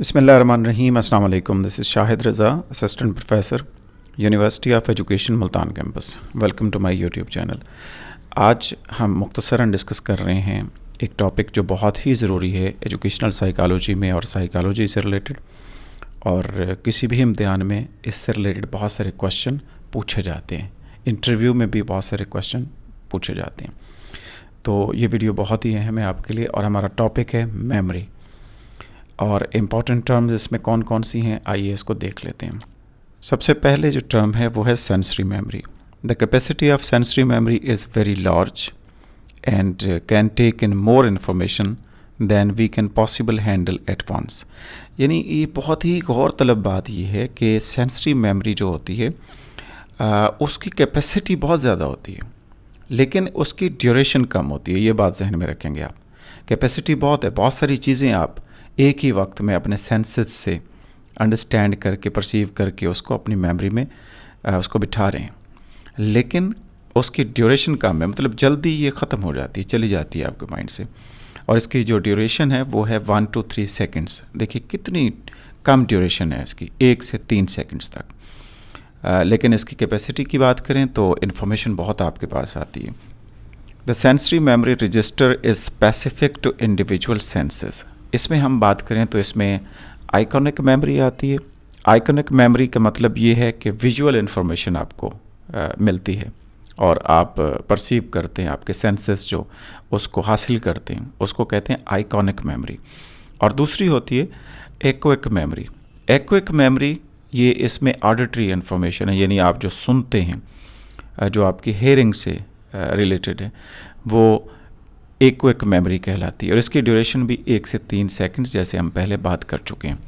बिस्मिल्लाहिर्रहमानिर्रहीम। अस्सलाम वालेकुम। This is Shahid Raza, assistant professor, university of education Multan campus. Welcome to my YouTube channel. आज हम मुख्तसरन डिस्कस कर रहे हैं एक टॉपिक जो बहुत ही ज़रूरी है एजुकेशनल साइकोलॉजी में और साइकोलॉजी से रिलेटेड, और किसी भी इम्तिहान में इससे रिलेटेड बहुत सारे क्वेश्चन पूछे जाते हैं। इंटरव्यू में भी बहुत सारे क्वेश्चन पूछे जाते हैं। तो ये वीडियो बहुत ही अहम है आपके लिए, और हमारा टॉपिक है मेमोरी। और इम्पॉर्टेंट टर्म्स इसमें कौन कौन सी हैं, आइए इसको देख लेते हैं। सबसे पहले जो टर्म है वो है sensory memory. The capacity of sensory memory is very large and can take in more information than we can possible handle at once. यानी ये बहुत ही गौरतलब बात ये है कि सेंसरी मेमोरी जो होती है उसकी कैपेसिटी बहुत ज़्यादा होती है, लेकिन उसकी ड्यूरेशन कम होती है। ये बात जहन में रखेंगे आप। कैपेसिटी बहुत है, बहुत सारी चीज़ें आप एक ही वक्त में अपने सेंसेस से अंडरस्टैंड करके, परसीव करके उसको अपनी मेमोरी में उसको बिठा रहे हैं, लेकिन उसकी ड्यूरेशन कम है। मतलब जल्दी ये ख़त्म हो जाती है, चली जाती है आपके माइंड से। और इसकी जो ड्यूरेशन है वो है 1 to 3 सेकेंड्स। देखिए कितनी कम ड्यूरेशन है इसकी, 1 से 3 सेकेंड्स तक। लेकिन इसकी कैपेसिटी की बात करें तो इन्फॉर्मेशन बहुत आपके पास आती है। The sensory memory register is specific to individual senses. इसमें हम बात करें तो इसमें आइकॉनिक मेमोरी आती है। आइकॉनिक मेमोरी का मतलब ये है कि विजुअल इन्फॉर्मेशन आपको मिलती है और आप परसीव करते हैं, आपके सेंसेस जो उसको हासिल करते हैं, उसको कहते हैं आइकॉनिक मेमोरी। और दूसरी होती है एक्विक मेमोरी। एक्विक मेमोरी ये इसमें ऑडिटरी इन्फॉर्मेशन है, यानी आप जो सुनते हैं, जो आपकी हेयरिंग से रिलेटेड है, वो एक्विक मेमोरी कहलाती है। और इसकी ड्यूरेशन भी 1 से 3 सेकंड्स, जैसे हम पहले बात कर चुके हैं।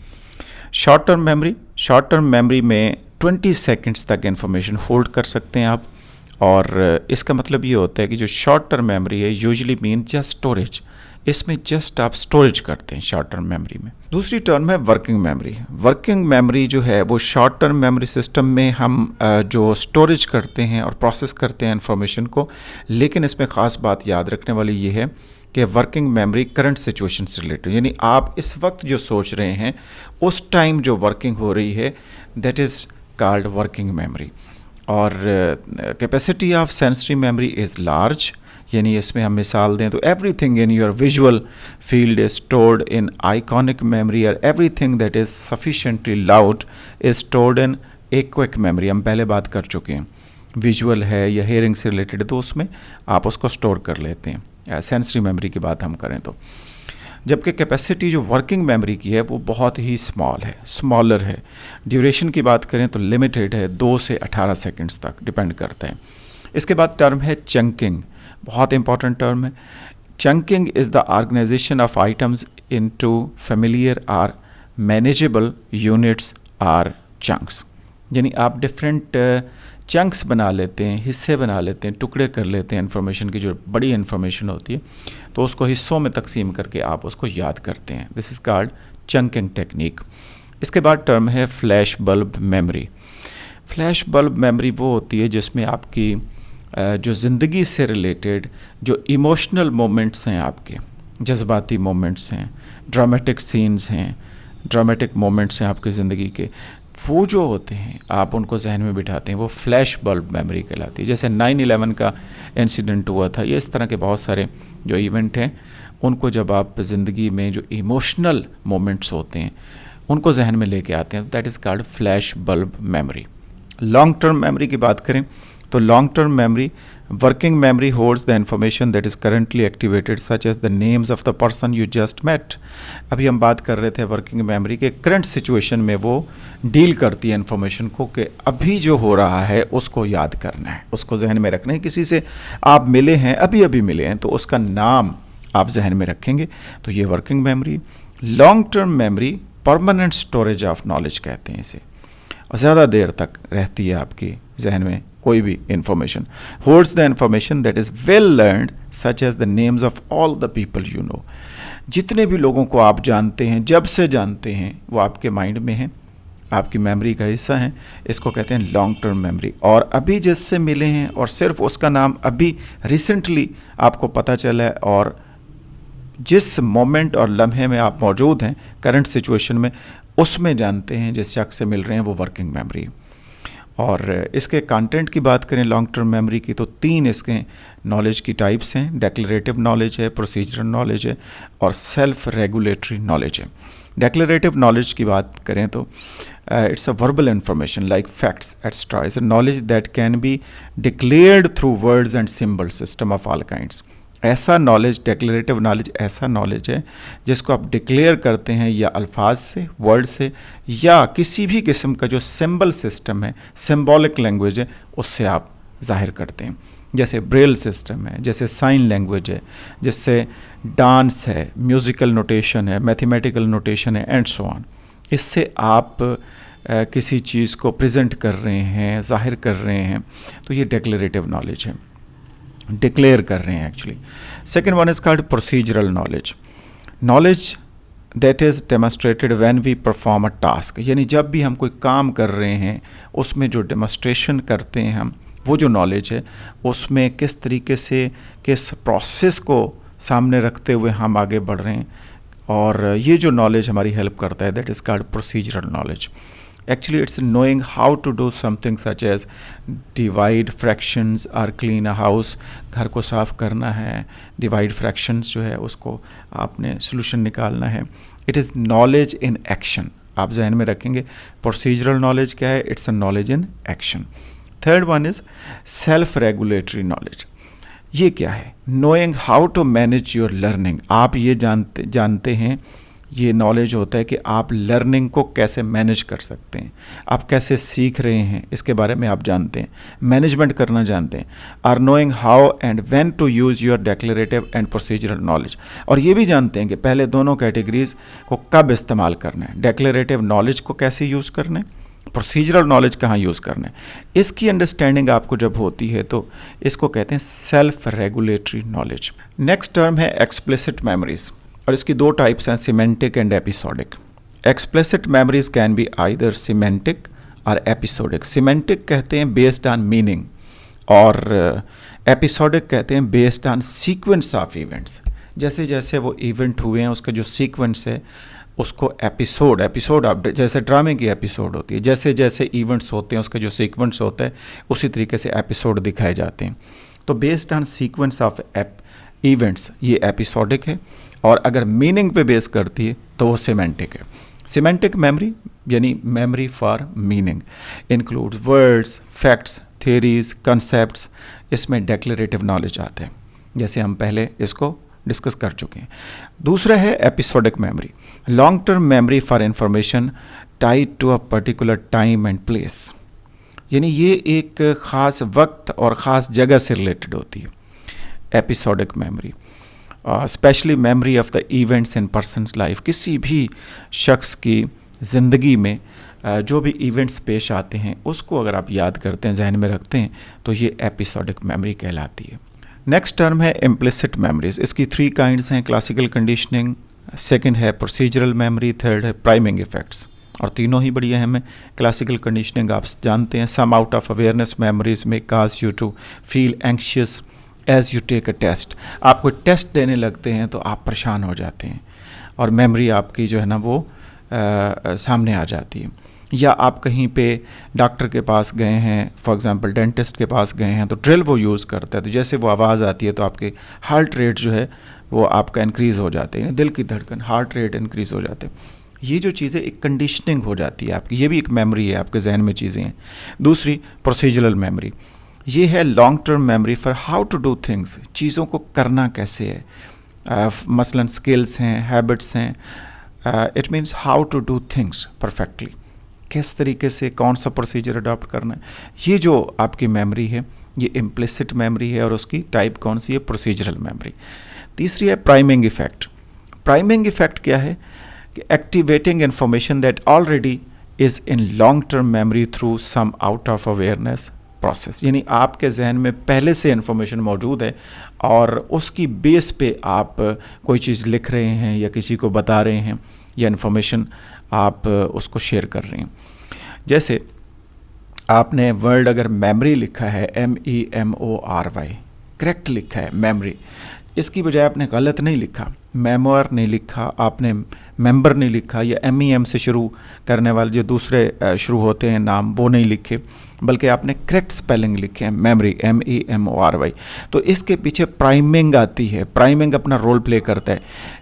Short term memory, short term memory में 20 सेकंड्स तक इन्फॉर्मेशन होल्ड कर सकते हैं आप। और इसका मतलब ये होता है कि जो शॉर्ट टर्म मेमोरी है यूजुअली मीन जस्ट स्टोरेज। इसमें जस्ट आप स्टोरेज करते हैं शॉर्ट टर्म मेमोरी में। दूसरी टर्म है वर्किंग मेमोरी। वर्किंग मेमोरी जो है वो शॉर्ट टर्म मेमोरी सिस्टम में हम जो स्टोरेज करते हैं और प्रोसेस करते हैं इन्फॉर्मेशन को, लेकिन इसमें ख़ास बात याद रखने वाली ये है कि वर्किंग मेमोरी करंट सिचुएशन से रिलेटेड, यानी आप इस वक्त जो सोच रहे हैं उस टाइम जो वर्किंग हो रही है, that is called working memory. और capacity of sensory memory is large, यानी इसमें हम मिसाल दें तो everything in your visual field is stored in iconic memory, और everything that is sufficiently loud is stored in echoic memory. हम पहले बात कर चुके हैं, विजुअल है या हेयरिंग से रिलेटेड तो उसमें आप उसको स्टोर कर लेते हैं। सेंसरी मेमोरी की बात हम करें तो, जबकि कैपेसिटी जो वर्किंग मेमोरी की है वो बहुत ही स्मॉल है, स्मॉलर है। ड्यूरेशन की बात करें तो लिमिटेड है, 2 से 18 सेकेंड्स तक डिपेंड करता है। इसके बाद टर्म है चंकिंग, बहुत इंपॉर्टेंट टर्म है। Chunking is the organization of items into familiar or manageable units or chunks. यानी आप डिफरेंट चंक्स बना लेते हैं, हिस्से बना लेते हैं, टुकड़े कर लेते हैं इन्फॉर्मेशन की। जो बड़ी इन्फॉर्मेशन होती है तो उसको हिस्सों में तकसीम करके आप उसको याद करते हैं। This is called chunking technique. इसके बाद टर्म है flash bulb memory. Flash bulb memory वो होती है जिसमें आपकी जो ज़िंदगी से रिलेटेड जो इमोशनल मोमेंट्स हैं, आपके जज्बाती मोमेंट्स हैं, ड्रामेटिक सीन्स हैं, ड्रामेटिक मोमेंट्स हैं आपकी ज़िंदगी के, वो जो होते हैं आप उनको जहन में बिठाते हैं, वो फ्लैश बल्ब मेमोरी कहलाती है। जैसे 9/11 का इंसिडेंट हुआ था, ये इस तरह के बहुत सारे जो इवेंट हैं, उनको जब आप ज़िंदगी में जो इमोशनल मोमेंट्स होते हैं उनको जहन में लेके आते हैं, that is called flash bulb memory. Long term memory की बात करें तो long term memory, working memory holds the information that is currently activated such as the names of the person you just met. अभी हम बात कर रहे थे वर्किंग मेमोरी के करंट सिचुएशन में वो डील करती है इन्फॉर्मेशन को, कि अभी जो हो रहा है उसको याद करना है, उसको जहन में रखना है। किसी से आप मिले हैं, अभी अभी मिले हैं, तो उसका नाम आप जहन में रखेंगे, तो ये working memory. Long term memory permanent storage of knowledge कहते हैं इसे, और ज़्यादा देर तक रहती है आपकी जहन में कोई भी information. Holds the information that is well learned such as the names of all the people you know. जितने भी लोगों को आप जानते हैं, जब से जानते हैं, वो आपके माइंड में हैं, आपकी मेमोरी का हिस्सा हैं। इसको कहते हैं लॉन्ग टर्म मेमोरी। और अभी जिससे मिले हैं और सिर्फ उसका नाम अभी रिसेंटली आपको पता चला है और जिस मोमेंट और लम्हे में आप मौजूद हैं करंट सिचुएशन में, उसमें जानते हैं जिस शख्स से मिल रहे हैं वो वर्किंग मेमोरी। और इसके कंटेंट की बात करें लॉन्ग टर्म मेमोरी की, तो 3 इसके नॉलेज की टाइप्स हैं। डेक्लरेटिव नॉलेज है, प्रोसीजरल नॉलेज है और सेल्फ रेगुलेटरी नॉलेज है। डेक्लरेटिव नॉलेज की बात करें तो it's a verbal information like facts extra, is a knowledge that can be declared through words and symbol system of all kinds. ऐसा knowledge, declarative knowledge ऐसा knowledge है जिसको आप डिक्लेयर करते हैं या अल्फाज से, वर्ड से, या किसी भी किस्म का जो सिंबल सिस्टम है, सिंबॉलिक लैंग्वेज है, उससे आप जाहिर करते हैं। जैसे ब्रेल सिस्टम है, जैसे साइन लैंग्वेज है, जिससे डांस है, म्यूज़िकल नोटेशन है, मैथमेटिकल नोटेशन है एंड सो ऑन। इससे आप किसी चीज़ को प्रेजेंट कर रहे हैं, जाहिर कर रहे हैं, तो ये डेक्लरेटिव नॉलेज है, डिक्लेयर कर रहे हैं actually. Second one is called procedural knowledge. Knowledge that is demonstrated when we perform a task, यानी जब भी हम कोई काम कर रहे हैं उसमें जो डेमोस्ट्रेशन करते हैं हम, वो जो नॉलेज है उसमें किस तरीके से, किस प्रोसेस को सामने रखते हुए हम आगे बढ़ रहे हैं, और ये जो नॉलेज हमारी हेल्प करता है that is called procedural knowledge. Actually, it's knowing how to do something such as divide fractions or clean a house। घर को साफ़ करना है, divide fractions जो है उसको आपने solution निकालना है। It is knowledge in action। आप जहन में रखेंगे procedural knowledge क्या है, it's a knowledge in action। Third one is self regulatory knowledge। ये क्या है, knowing how to manage your learning। आप ये जानते हैं, ये नॉलेज होता है कि आप लर्निंग को कैसे मैनेज कर सकते हैं, आप कैसे सीख रहे हैं इसके बारे में आप जानते हैं, मैनेजमेंट करना जानते हैं। Or knowing how and when to use your declarative and procedural knowledge. और ये भी जानते हैं कि पहले दोनों कैटेगरीज को कब इस्तेमाल करना है, डेक्लरेटिव नॉलेज को कैसे यूज़ करना है, प्रोसीजरल नॉलेज कहाँ यूज़ करना है। इसकी अंडरस्टैंडिंग आपको जब होती है तो इसको कहते हैं self regulatory knowledge. Next term है एक्सप्लिसिट मेमोरीज, और इसकी 2 टाइप्स हैं, semantic and episodic. Explicit memories can be either semantic और एपिसोडिक। सिमेंटिक कहते हैं बेस्ड ऑन मीनिंग, और एपिसोडिक कहते हैं based on sequence of events. जैसे जैसे वो इवेंट हुए हैं उसका जो सीक्वेंस है उसको एपिसोड ऑफ, जैसे ड्रामे की एपिसोड होती है, जैसे जैसे इवेंट्स होते हैं उसका जो सीक्वेंस होता है उसी तरीके से एपिसोड दिखाए जाते हैं। तो based on sequence of events ये एपिसोडिक है, और अगर मीनिंग पे बेस करती है तो वो सिमेंटिक है। सिमेंटिक मेमोरी यानी memory for meaning include words, facts, theories, concepts. इसमें डेक्लरेटिव नॉलेज आता है, जैसे हम पहले इसको डिस्कस कर चुके हैं। दूसरा है episodic memory, long term memory for information tied to a particular time and place. यानी ये एक ख़ास वक्त और ख़ास जगह से रिलेटेड होती है episodic memory. Specially memory of the events in persons life, किसी भी शख्स की ज़िंदगी में जो भी इवेंट्स पेश आते हैं उसको अगर आप याद करते हैं, जहन में रखते हैं, तो ये एपिसोडिक मेमोरी कहलाती है। नेक्स्ट टर्म है इम्प्लिसिट मेमोरीज। इसकी 3 काइंड्स हैं, क्लासिकल कंडीशनिंग, सेकंड है प्रोसीजरल मेमोरी, थर्ड है प्राइमिंग इफेक्ट्स, और तीनों ही बड़ी अहम है। क्लासिकल कंडीशनिंग आप जानते हैं, some out of awareness memories में cause you to feel anxious as you take a test. आप कोई टेस्ट देने लगते हैं तो आप परेशान हो जाते हैं और मेमोरी आपकी जो है ना वो सामने आ जाती है। या आप कहीं पे डॉक्टर के पास गए हैं, फॉर एग्जांपल डेंटिस्ट के पास गए हैं, तो ड्रिल वो यूज़ करता है, तो जैसे वो आवाज़ आती है तो आपके हार्ट रेट जो है वो आपका इंक्रीज़ हो जाते हैं, दिल की धड़कन, हार्ट रेट इंक्रीज़ हो जाते हैं। ये जो चीज़ें एक कंडीशनिंग हो जाती है आपकी, ये भी एक मेमोरी है, आपके जहन में चीज़ें हैं। दूसरी प्रोसीजरल मेमोरी, ये है long term memory for how to do things, चीज़ों को करना कैसे है, मसलन स्किल्स हैं, हैबिट्स हैं। It means how to do things perfectly, किस तरीके से कौन सा प्रोसीजर अडॉप्ट करना है। ये जो आपकी मेमोरी है ये इम्प्लिसिट मेमोरी है, और उसकी टाइप कौन सी है, प्रोसीजरल मेमोरी। तीसरी है प्राइमिंग इफेक्ट। प्राइमिंग इफेक्ट क्या है कि activating information that already is in long term memory through some out of awareness process. यानी आपके जहन में पहले से इन्फॉर्मेशन मौजूद है और उसकी बेस पे आप कोई चीज़ लिख रहे हैं या किसी को बता रहे हैं या इन्फॉर्मेशन आप उसको शेयर कर रहे हैं। जैसे आपने वर्ड अगर मेमोरी लिखा है, MEMORY, करेक्ट लिखा है मेमोरी, इसकी बजाय आपने गलत नहीं लिखा, मेमोर नहीं लिखा, आपने मेंबर नहीं लिखा, या MEM से शुरू करने वाले जो दूसरे शुरू होते हैं नाम वो नहीं लिखे, बल्कि आपने करेक्ट स्पेलिंग लिखे हैं, मेमोरी MEMORY। तो इसके पीछे प्राइमिंग आती है, प्राइमिंग अपना रोल प्ले करता है।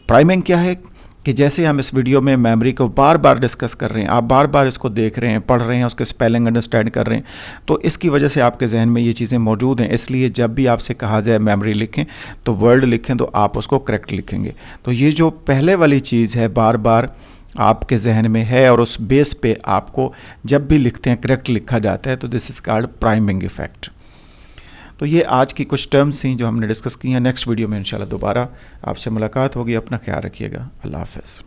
प्राइमिंग क्या है कि जैसे हम इस वीडियो में मेमोरी को बार बार डिस्कस कर रहे हैं, आप बार बार इसको देख रहे हैं, पढ़ रहे हैं, उसके स्पेलिंग अंडरस्टैंड कर रहे हैं, तो इसकी वजह से आपके जहन में ये चीज़ें मौजूद हैं। इसलिए जब भी आपसे कहा जाए मेमोरी लिखें तो वर्ड लिखें तो आप उसको करेक्ट लिखेंगे। तो ये जो पहले वाली चीज़ है बार बार आपके जहन में है और उस बेस पे आपको जब भी लिखते हैं करेक्ट लिखा जाता है, तो this is called priming effect. तो ये आज की कुछ टर्म्स थी जो हमने डिस्कस की हैं। नेक्स्ट वीडियो में इंशाल्लाह दोबारा आपसे मुलाकात होगी। अपना ख्याल रखिएगा। अल्लाह हाफ़िज़।